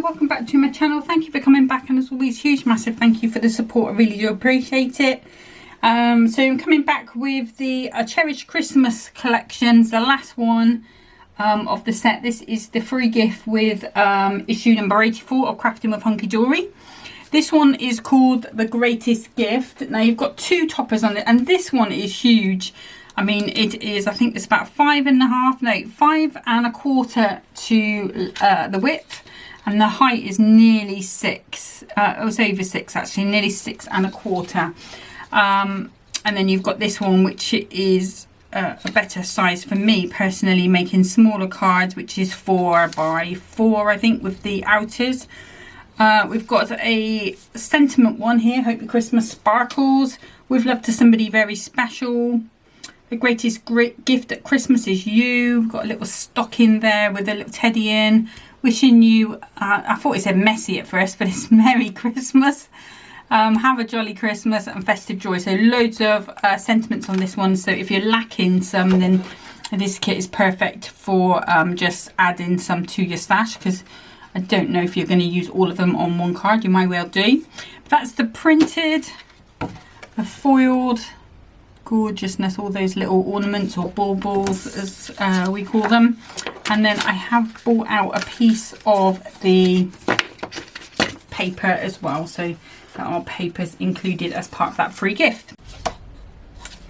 welcome back to my channel. Thank you for coming back, and as always, huge massive thank you for the support. I really do appreciate it. So I'm coming back with the Cherished Christmas collections, the last one of the set. This is the free gift with issue number 84 of Crafting with Hunkydory. This one is called The Greatest Gift. Now you've got two toppers on it, and this one is huge. I mean, it is, I think it's about 5 1/4 to the width, and the height is nearly 6. It was over 6 actually, nearly 6 1/4. And then you've got this one, which is a better size for me personally, making smaller cards, which is 4 by 4, I think, with the outers. We've got a sentiment one here. Hope your Christmas sparkles. With love to somebody very special. The greatest gift at Christmas is you. We've got a little stocking there with a little teddy in. Wishing you, I thought it said messy at first, but it's Merry Christmas. Have a jolly Christmas and festive joy. So loads of sentiments on this one. So if you're lacking some, then this kit is perfect for just adding some to your stash, because I don't know if you're going to use all of them on one card. You might well do. But that's the printed, the foiled gorgeousness, all those little ornaments or baubles as we call them. And then I have bought out a piece of the paper as well, so there are papers included as part of that free gift.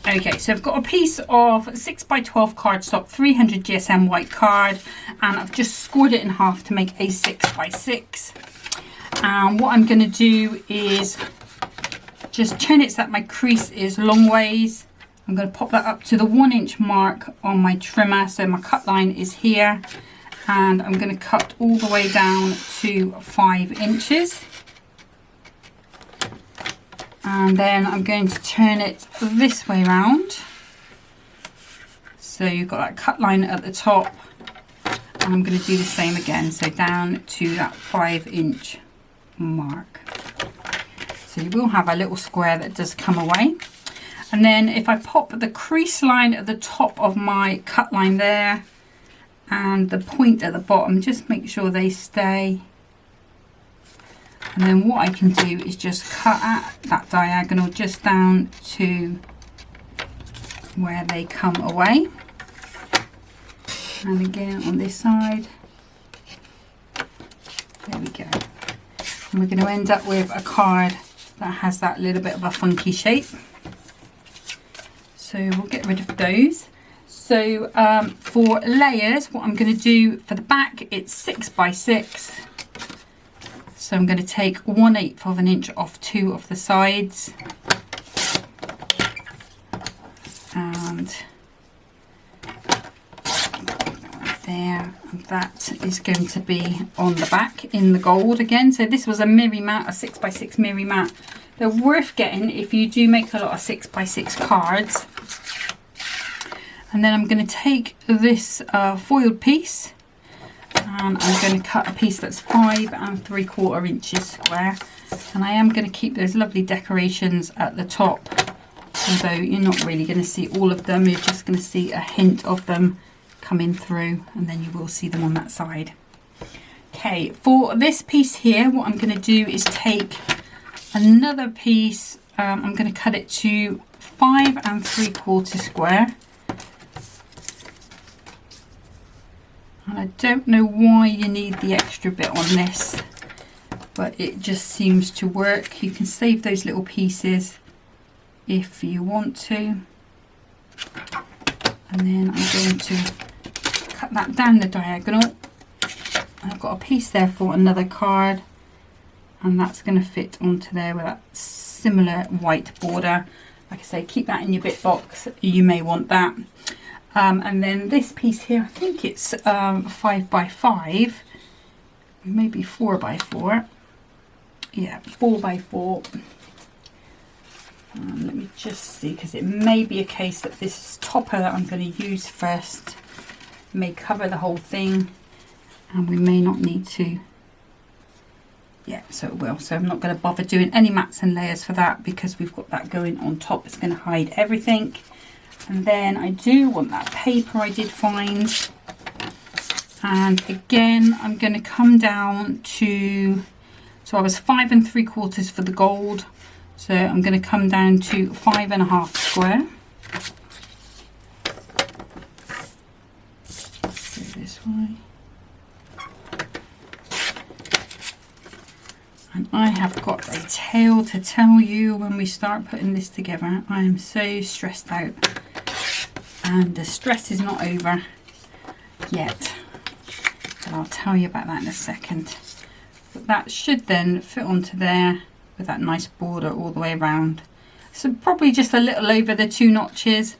Okay, so I've got a piece of 6 by 12 cardstock, 300 GSM white card, and I've just scored it in half to make a 6 by 6. And what I'm going to do is just turn it so that my crease is long ways. I'm going to pop that up to the 1 inch mark on my trimmer, so my cut line is here, and I'm going to cut all the way down to 5 inches. And then I'm going to turn it this way round, so you've got that cut line at the top, and I'm going to do the same again, so down to that 5 inch mark. So you will have a little square that does come away. And then if I pop the crease line at the top of my cut line there and the point at the bottom, just make sure they stay. And then what I can do is just cut at that diagonal just down to where they come away. And again on this side. There we go. And we're going to end up with a card that has that little bit of a funky shape. So we'll get rid of those. So for layers, what I'm going to do for the back, it's 6 by 6. So I'm going to take 1/8 of an inch off 2 of the sides. And there, and that is going to be on the back in the gold again. So this was a mirri mat, a 6 by 6 mirri mat. They're worth getting if you do make a lot of 6 by 6 cards. And then I'm going to take this foiled piece, and I'm going to cut a piece that's 5 3/4 inches square. And I am going to keep those lovely decorations at the top, although you're not really going to see all of them. You're just going to see a hint of them coming through, and then you will see them on that side. Okay, for this piece here, what I'm going to do is take another piece. I'm going to cut it to 5 3/4 square. And I don't know why you need the extra bit on this, but it just seems to work. You can save those little pieces if you want to. And then I'm going to cut that down the diagonal. I've got a piece there for another card, and that's going to fit onto there with that similar white border. Like I say, keep that in your bit box, you may want that. And then this piece here, I think it's 5 by 5, maybe 4 by 4. Yeah, 4 by 4. Let me just see, because it may be a case that this topper that I'm going to use first may cover the whole thing, and we may not need to. Yeah, so it will. So I'm not going to bother doing any mats and layers for that, because we've got that going on top. It's going to hide everything. And then I do want that paper I did find. And again, I'm going to come down to, so I was 5 3/4 for the gold. So I'm going to come down to 5 1/2 square. Go this way. And I have got a tale to tell you when we start putting this together. I am so stressed out. And the stress is not over yet. But I'll tell you about that in a second. But that should then fit onto there with that nice border all the way around. So probably just a little over the 2 notches,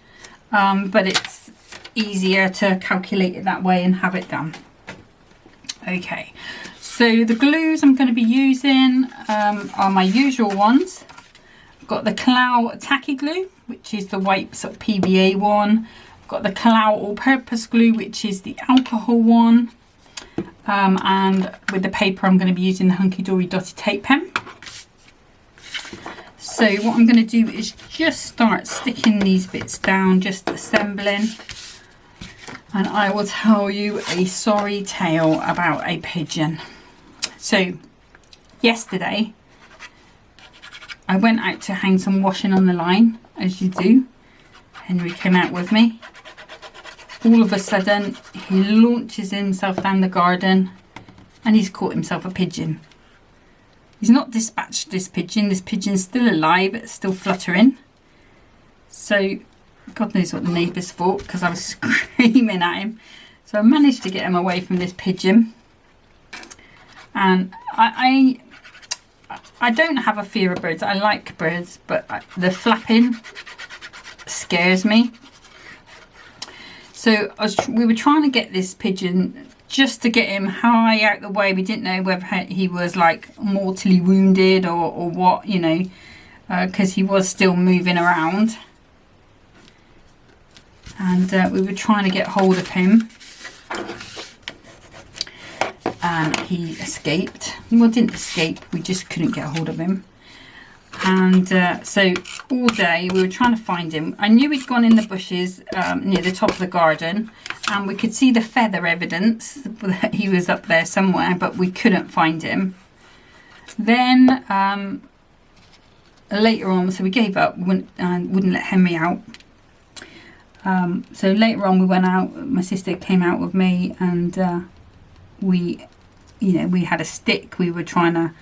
but it's easier to calculate it that way and have it done. Okay, so the glues I'm going to be using are my usual ones. I've got the Clow Tacky Glue, which is the white sort of PVA one. I've got the Clow All-Purpose Glue, which is the alcohol one. And with the paper I'm going to be using the Hunkydory Dotted Tape Pen. So what I'm going to do is just start sticking these bits down, just assembling. And I will tell you a sorry tale about a pigeon. So yesterday I went out to hang some washing on the line, as you do. Henry came out with me. All of a sudden he launches himself down the garden and he's caught himself a pigeon. He's not dispatched this pigeon's still alive, it's still fluttering. So God knows what the neighbours thought, because I was screaming at him. So I managed to get him away from this pigeon. And I don't have a fear of birds. I like birds, but the flapping scares me. So we were trying to get this pigeon just to get him high out the way. We didn't know whether he was like mortally wounded or what, you know, because he was still moving around. And we were trying to get hold of him. And he escaped. Well, didn't escape, we just couldn't get hold of him. And so all day we were trying to find him. I knew he'd gone in the bushes near the top of the garden, and we could see the feather evidence that he was up there somewhere, but we couldn't find him. Then later on, so we gave up and wouldn't let Henry out. So later on we went out, my sister came out with me, and we had a stick. We were trying to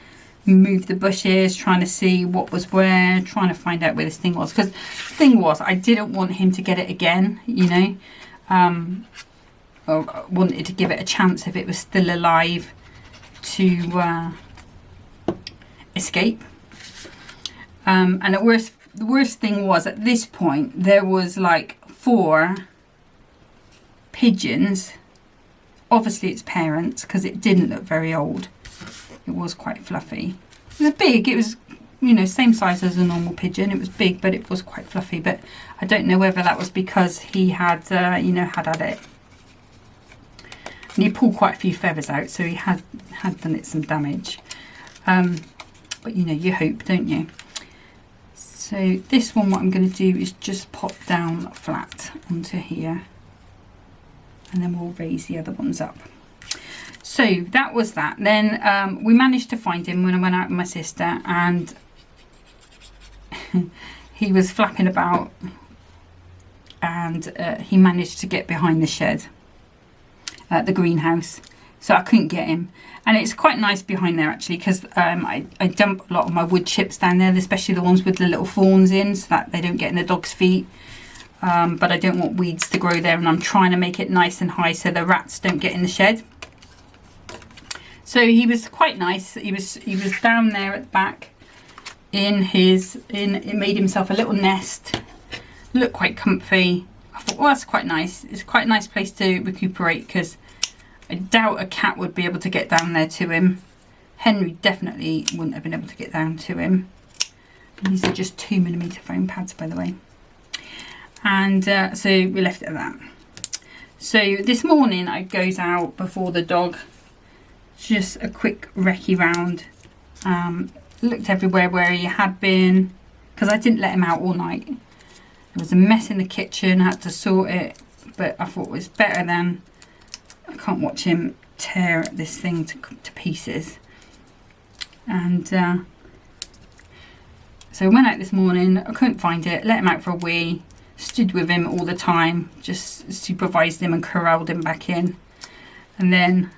move the bushes, trying to see what was where, trying to find out where this thing was, because the thing was, I didn't want him to get it again, you know. Or I wanted to give it a chance, if it was still alive, to escape. And the worst thing was, at this point there was like 4 pigeons, obviously its parents, because it didn't look very old. It was quite fluffy. It was big. It was, you know, same size as a normal pigeon. It was big, but it was quite fluffy. But I don't know whether that was because he had, had at it. And he pulled quite a few feathers out, so he had done it some damage. But, you know, you hope, don't you? So this one, what I'm going to do is just pop down flat onto here. And then we'll raise the other ones up. So that was that. Then we managed to find him when I went out with my sister, and he was flapping about, and he managed to get behind the shed, the greenhouse. So I couldn't get him. And it's quite nice behind there actually, because I dump a lot of my wood chips down there, especially the ones with the little thorns in, so that they don't get in the dog's feet. But I don't want weeds to grow there, and I'm trying to make it nice and high so the rats don't get in the shed. So he was quite nice. He was down there at the back it made himself a little nest. Looked quite comfy. I thought, well, that's quite nice. It's quite a nice place to recuperate, because I doubt a cat would be able to get down there to him. Henry definitely wouldn't have been able to get down to him. And these are just 2mm foam pads, by the way. And so we left it at that. So this morning I goes out before the dog, just a quick recce round, looked everywhere where he had been, because I didn't let him out all night. There was a mess in the kitchen, I had to sort it, but I thought it was better than I can't watch him tear this thing to pieces. And so I went out this morning, I couldn't find it, let him out for a wee, stood with him all the time, just supervised him and corralled him back in. And then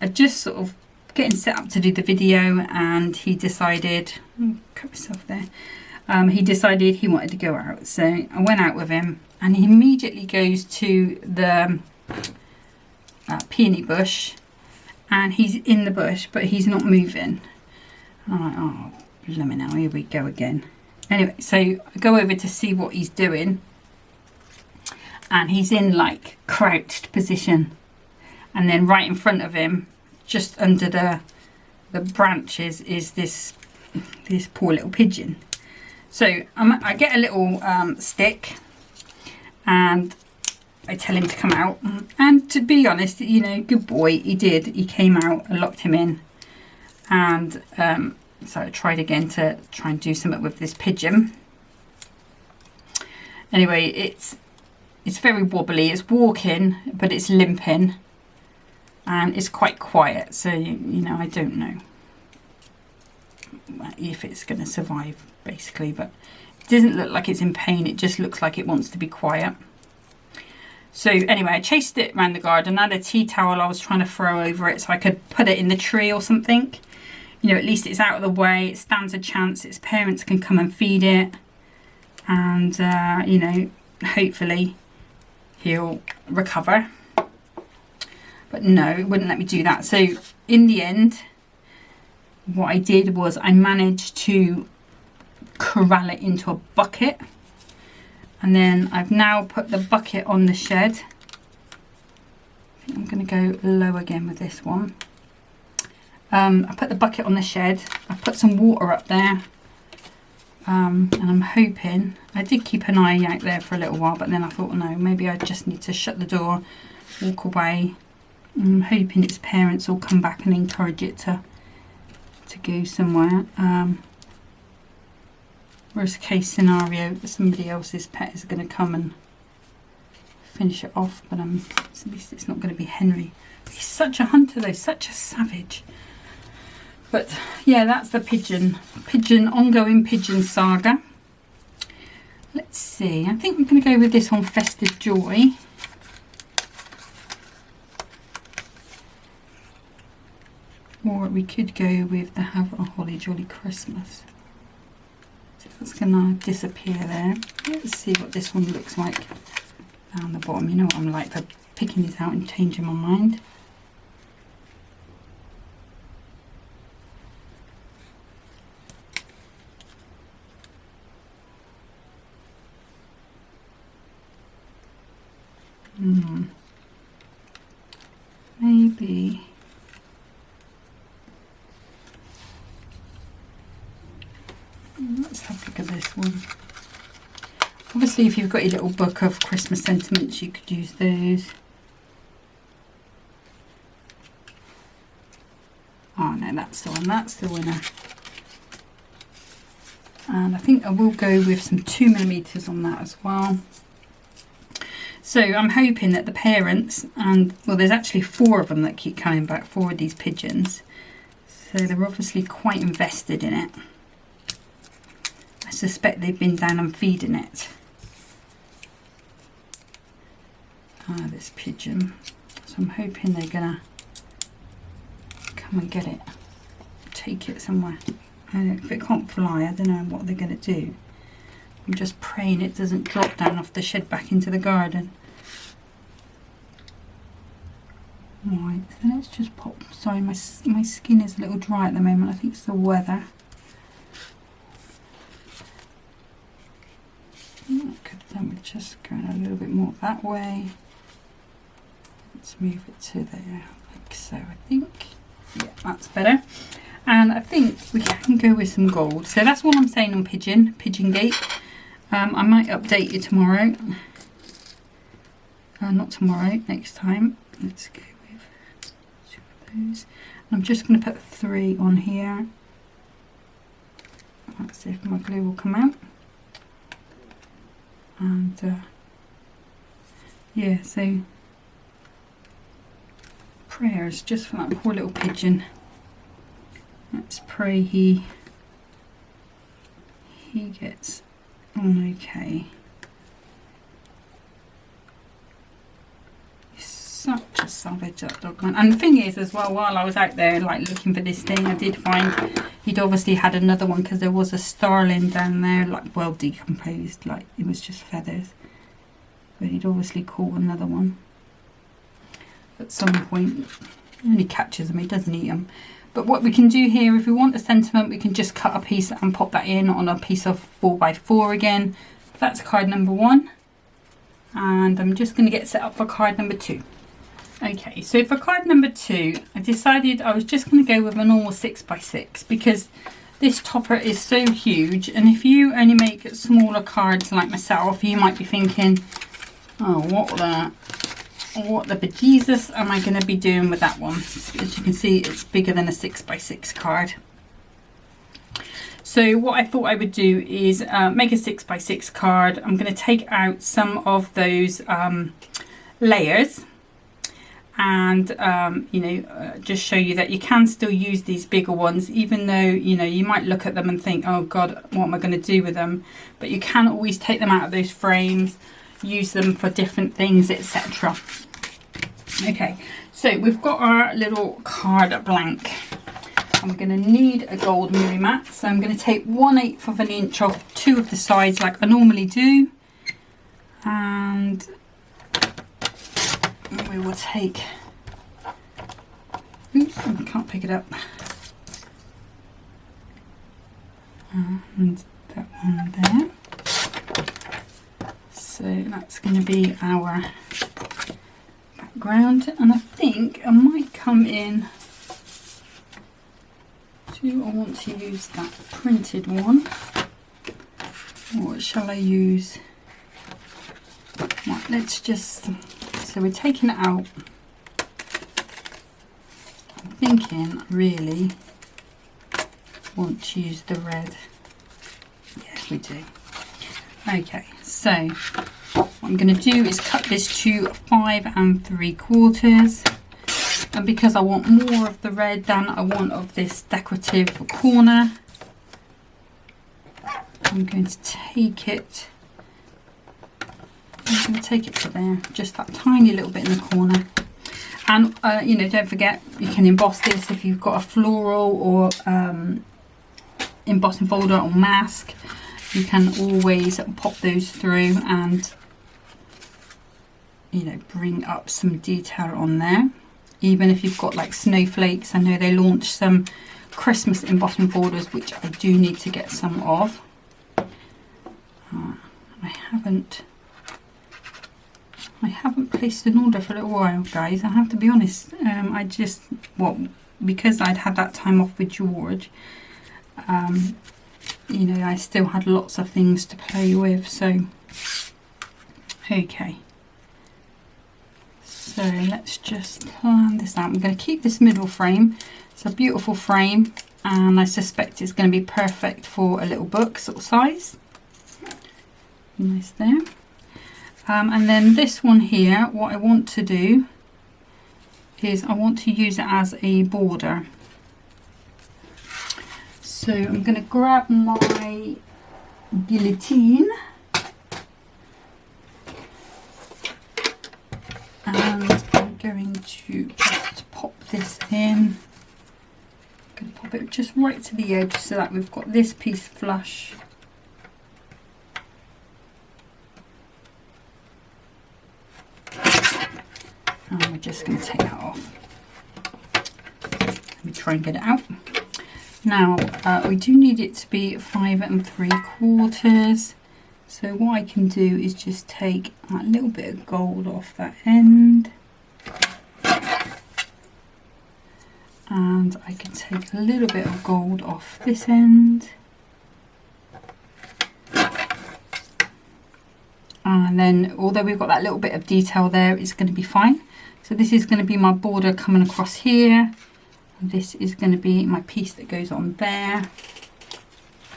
I just sort of getting set up to do the video, and he decided, cut myself there, he decided he wanted to go out. So I went out with him, and he immediately goes to the peony bush, and he's in the bush but he's not moving. I'm like, oh blimey, now here we go again. Anyway, so I go over to see what he's doing, and he's in like crouched position, and then right in front of him, just under the branches, is this poor little pigeon. So I get a little stick, and I tell him to come out, and to be honest, you know, good boy, he did. He came out, I locked him in, and so I tried again to try and do something with this pigeon. Anyway, it's very wobbly, it's walking but it's limping, and it's quite quiet, so you know, I don't know if it's going to survive basically, but it doesn't look like it's in pain, it just looks like it wants to be quiet. So anyway, I chased it around the garden. I had a tea towel I was trying to throw over it so I could put it in the tree or something. You know, at least it's out of the way, it stands a chance, its parents can come and feed it, and you know, hopefully he'll recover. But no, it wouldn't let me do that. So in the end, what I did was I managed to corral it into a bucket, and then I've now put the bucket on the shed. I think I'm going to go low again with this one. I put the bucket on the shed, I put some water up there, and I'm hoping, I did keep an eye out there for a little while, but then I thought, no, maybe I just need to shut the door, walk away. I'm hoping its parents will come back and encourage it to go somewhere. Worst case scenario, somebody else's pet is going to come and finish it off, but at least it's not going to be Henry. He's such a hunter though, such a savage. But yeah, that's the ongoing pigeon saga. Let's see, I think I'm going to go with this one, Festive Joy. Or we could go with the Have a Holly Jolly Christmas. So that's going to disappear there. Let's see what this one looks like down the bottom. You know what I'm like for picking these out and changing my mind. Maybe. Let's have a look at this one. Obviously, if you've got your little book of Christmas sentiments, you could use those. Oh no, that's the one, that's the winner. And I think I will go with some 2mm on that as well. So I'm hoping that the parents, and well, there's actually 4 of them that keep coming back, 4 of these pigeons. So they're obviously quite invested in it. I suspect they've been down and feeding it. This pigeon. So I'm hoping they're gonna come and get it, take it somewhere. If it can't fly, I don't know what they're gonna do. I'm just praying it doesn't drop down off the shed back into the garden. Right, so let's just pop. Sorry, my skin is a little dry at the moment. I think it's the weather. Could then we're just going a little bit more that way. Let's move it to there, like so. I think, yeah, that's better. And I think we can go with some gold. So that's what I'm saying on Pigeon Gate. I might update you tomorrow. Not tomorrow, next time. Let's go with 2 of those. I'm just going to put 3 on here. Let's see if my glue will come out. And yeah, so prayers just for that poor little pigeon. Let's pray he gets on okay. He's such a savage, that dog, man. And the thing is as well, while I was out there like looking for this thing, I did find he'd obviously had another one, because there was a starling down there, like well decomposed, like it was just feathers. But he'd obviously caught another one at some point. He only catches them, he doesn't eat them. But what we can do here, if we want a sentiment, we can just cut a piece and pop that in on a piece of 4x4 again. That's card number 1. And I'm just going to get set up for card number 2. Okay, so for card number 2, I decided I was just going to go with a normal 6x6, because this topper is so huge. And if you only make smaller cards like myself, you might be thinking, oh, what the bejesus am I going to be doing with that one? As you can see, it's bigger than a 6x6 card. So what I thought I would do is make a 6x6 card. I'm going to take out some of those layers and just show you that you can still use these bigger ones, even though you might look at them and think, oh god, what am I going to do with them? But you can always take them out of those frames, use them for different things, etc. Okay, so we've got our little card blank. I'm going to need a gold Miri mat, so I'm going to take 1/8 of an inch off 2 of the sides like I normally do, and we will take, oops, I can't pick it up, and that one there. So that's going to be our background, and I think I might come in to, I want to use that printed one, or shall I use, right, let's just, so we're taking it out. I'm thinking I really want to use the red. Yes, we do. Okay, so what I'm going to do is cut this to 5 3/4, and because I want more of the red than I want of this decorative corner, I'm going to take it. I'm going to take it to there, just that tiny little bit in the corner. And don't forget, you can emboss this if you've got a floral or embossing folder or mask. You can always pop those through and bring up some detail on there. Even if you've got like snowflakes, I know they launched some Christmas embossing folders, which I do need to get some of. I haven't placed an order for a little while, guys, I have to be honest. Because I'd had that time off with George, I still had lots of things to play with, so okay. So let's just plan this out. I'm going to keep this middle frame. It's a beautiful frame, and I suspect it's going to be perfect for a little book sort of size. Nice there. And then this one here, what I want to do is I want to use it as a border. So I'm going to grab my guillotine and I'm going to just pop this in. I'm going to pop it just right to the edge so that we've got this piece flush. And we're just going to take that off. Let me try and get it out. Now we do need it to be 5 3/4. So what I can do is just take a little bit of gold off that end. And I can take a little bit of gold off this end. And then, although we've got that little bit of detail there, it's going to be fine. So this is going to be my border coming across here. And this is going to be my piece that goes on there.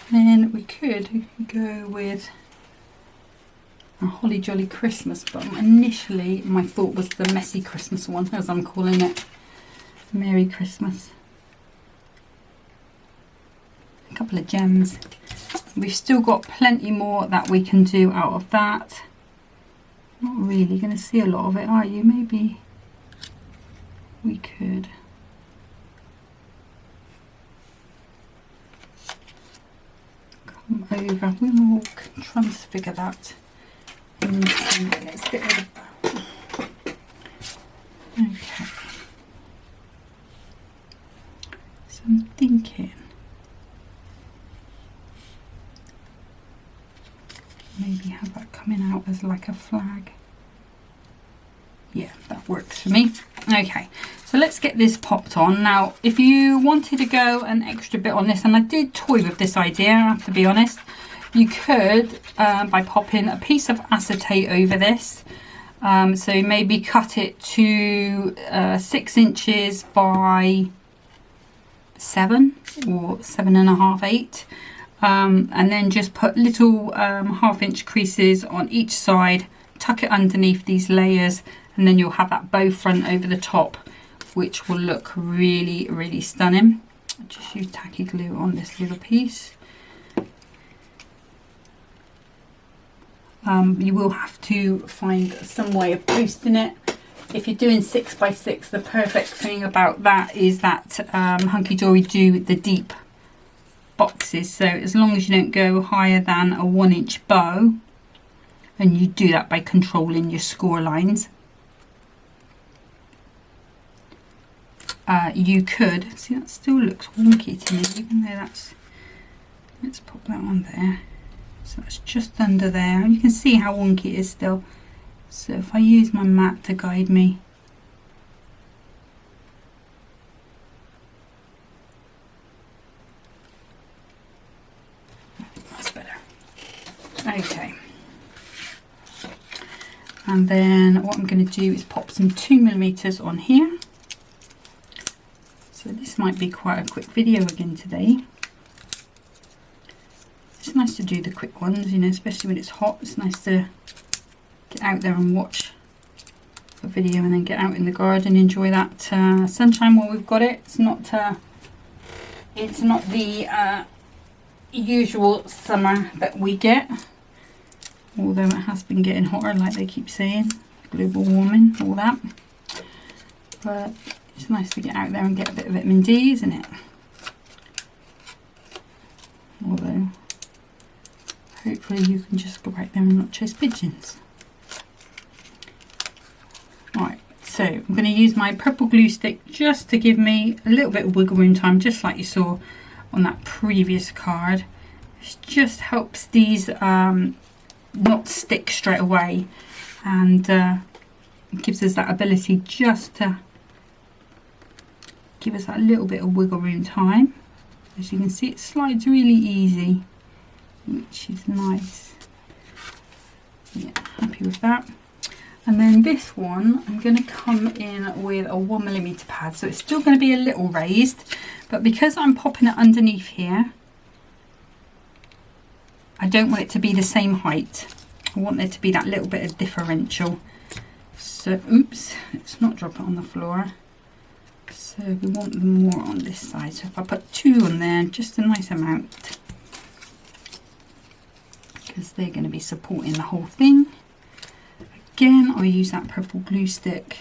Then we could go with a Holly Jolly Christmas, but initially my thought was the Messy Christmas one, as I'm calling it. Merry Christmas. A couple of gems. We've still got plenty more that we can do out of that. Not really going to see a lot of it, are you? Maybe we could. Come over. We will transfigure that. And let's get rid of that. Okay. So I'm thinking maybe have that coming out as like a flag. Yeah, that works for me. Okay, so let's get this popped on. Now, if you wanted to go an extra bit on this, and I did toy with this idea, I have to be honest, you could, by popping a piece of acetate over this. So maybe cut it to 6 inches by 7 or 7.5, 8. And then just put little 1/2 inch creases on each side, tuck it underneath these layers, and then you'll have that bow front over the top, which will look really, really stunning. I'll just use tacky glue on this little piece. You will have to find some way of posting it. If you're doing 6 by 6, the perfect thing about that is that Hunkydory do the deep boxes, so as long as you don't go higher than a 1 inch bow, and you do that by controlling your score lines, you could see that still looks wonky to me, even though that's, let's pop that on there. So that's just under there. You can see how wonky it is still. So if I use my mat to guide me, that's better. Okay. And then what I'm going to do is pop some 2mm on here. So this might be quite a quick video again today. It's nice to do the quick ones, you know, especially when it's hot. It's nice to get out there and watch a video and then get out in the garden, enjoy that sunshine while we've got it. It's not the usual summer that we get, although it has been getting hotter, like they keep saying, global warming, all that. But it's nice to get out there and get a bit of vitamin D, isn't it? Although hopefully you can just go right there and not chase pigeons. Right, so I'm going to use my purple glue stick just to give me a little bit of wiggle room time, just like you saw on that previous card. It just helps these not stick straight away, and gives us that ability just to give us that little bit of wiggle room time. As you can see, it slides really easy, which is nice. Yeah, happy with that. And then this one, I'm going to come in with a 1mm pad, so it's still going to be a little raised, but because I'm popping it underneath here, I don't want it to be the same height. I want there to be that little bit of differential. So, oops, let's not drop it on the floor. So we want them more on this side. So if I put 2 on there, just a nice amount, because they're going to be supporting the whole thing. Again, I'll use that purple glue stick.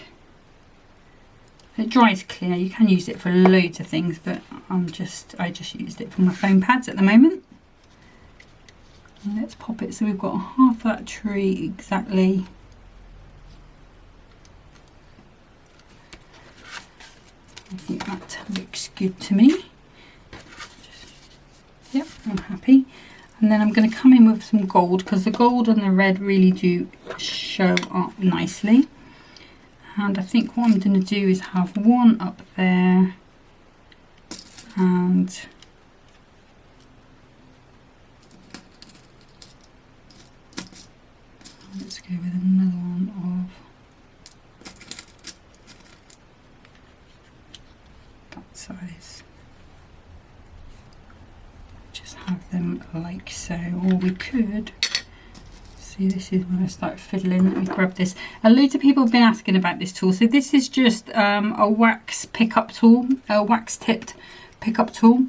It dries clear. You can use it for loads of things, but I just used it for my foam pads at the moment. And let's pop it so we've got half that tree exactly. I think that looks good to me. Yep, I'm happy. And then I'm going to come in with some gold, because the gold and the red really do show up nicely. And I think what I'm going to do is have one up there, and let's go with another one of that size. Just have them like so, or we could, so See, this is when I start fiddling. Let me grab this. A load of people have been asking about this tool. So this is just a wax pickup tool, a wax tipped pickup tool,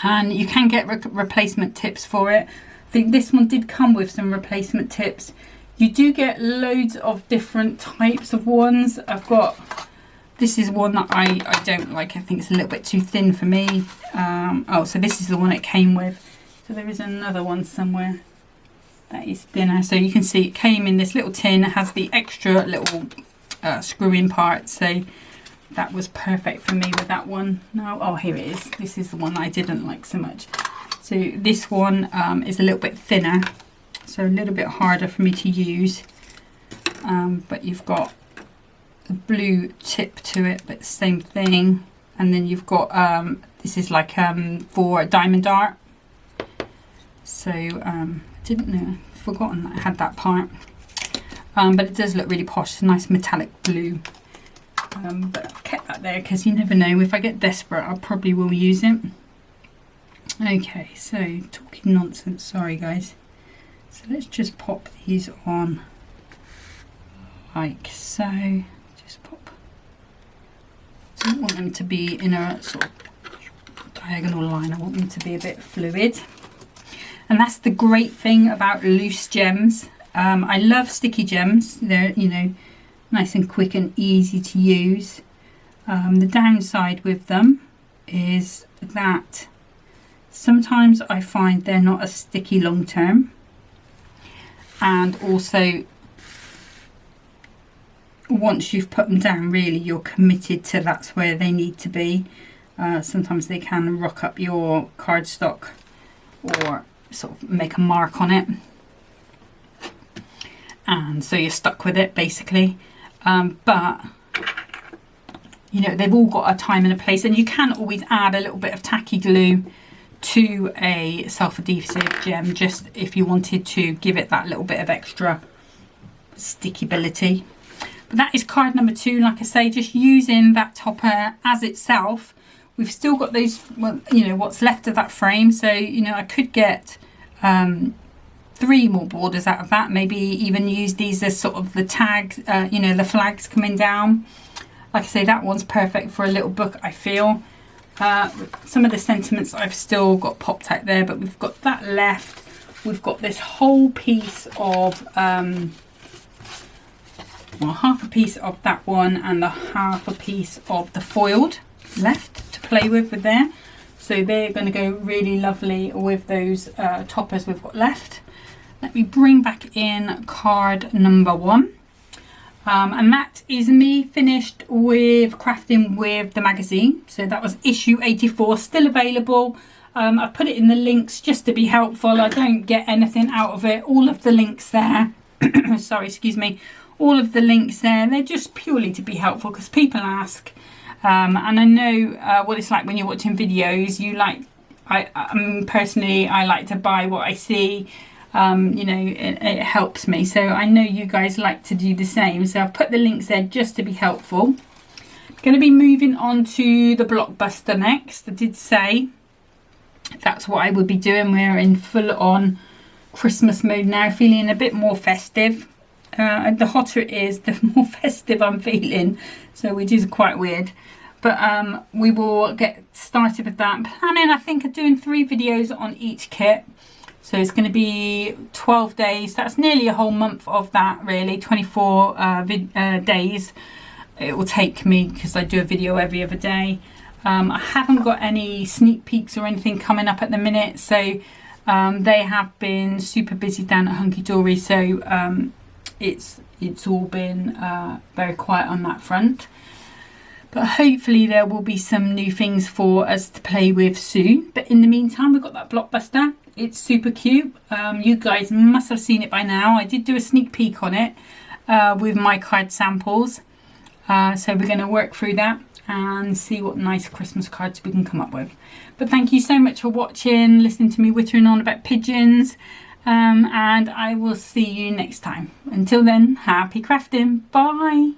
and you can get replacement tips for it. I think this one did come with some replacement tips. You do get loads of different types of ones. I've got, this is one that I don't like. I think it's a little bit too thin for me. Oh, so this is the one it came with. So there is another one somewhere that is thinner. So you can see it came in this little tin. It has the extra little screw-in part. So that was perfect for me with that one. No, oh, here it is. This is the one that I didn't like so much. So this one is a little bit thinner, so a little bit harder for me to use. But you've got a blue tip to it, but same thing. And then you've got this is like for a diamond dart. So didn't know, forgotten that I had that part. But it does look really posh. It's a nice metallic blue. But I've kept that there because you never know. If I get desperate, I probably will use it. Okay, so talking nonsense. Sorry, guys. So let's just pop these on like so. Just pop. I don't want them to be in a sort of diagonal line. I want them to be a bit fluid. And that's the great thing about loose gems. I love sticky gems. They're, you know, nice and quick and easy to use. The downside with them is that sometimes I find they're not as sticky long term. And also, once you've put them down, really, you're committed to that's where they need to be. Sometimes they can rock up your cardstock or sort of make a mark on it. And so you're stuck with it, basically. But, you know, they've all got a time and a place. And you can always add a little bit of tacky glue to a self-adhesive gem, just if you wanted to give it that little bit of extra stickability. But that is card number 2. Like I say, just using that topper as itself. We've still got those, well, you know, what's left of that frame. So, you know, I could get 3 more borders out of that. Maybe even use these as sort of the tags, you know, the flags coming down. Like I say, that one's perfect for a little book, I feel. Some of the sentiments I've still got popped out there, but we've got that left. We've got this whole piece of, well, half a piece of that one and the half a piece of the foiled left to play with there. So they're going to go really lovely with those toppers we've got left. Let me bring back in card number 1. And that is me finished with crafting with the magazine. So that was issue 84, still available. I put it in the links just to be helpful. I don't get anything out of it. All of the links there, sorry, excuse me. All of the links there, they're just purely to be helpful because people ask. And I know what it's like when you're watching videos. You like, personally, I like to buy what I see. You know, it helps me. So I know you guys like to do the same. So I've put the links there just to be helpful. Going to be moving on to the Blockbuster next. I did say that's what I would be doing. We're in full on Christmas mode now, feeling a bit more festive. The hotter it is, the more festive I'm feeling. So which is quite weird. But we will get started with that. I'm planning, I think, of doing 3 videos on each kit. So it's going to be 12 days. That's nearly a whole month of that, really. 24 days it will take me because I do a video every other day. I haven't got any sneak peeks or anything coming up at the minute. So they have been super busy down at Hunkydory. So it's all been very quiet on that front. But hopefully there will be some new things for us to play with soon. But in the meantime, we've got that Blockbuster. It's super cute. You guys must have seen it by now. I did do a sneak peek on it with my card samples. So we're going to work through that and see what nice Christmas cards we can come up with. But thank you so much for watching, listening to me whittering on about pigeons. And I will see you next time. Until then, happy crafting. Bye.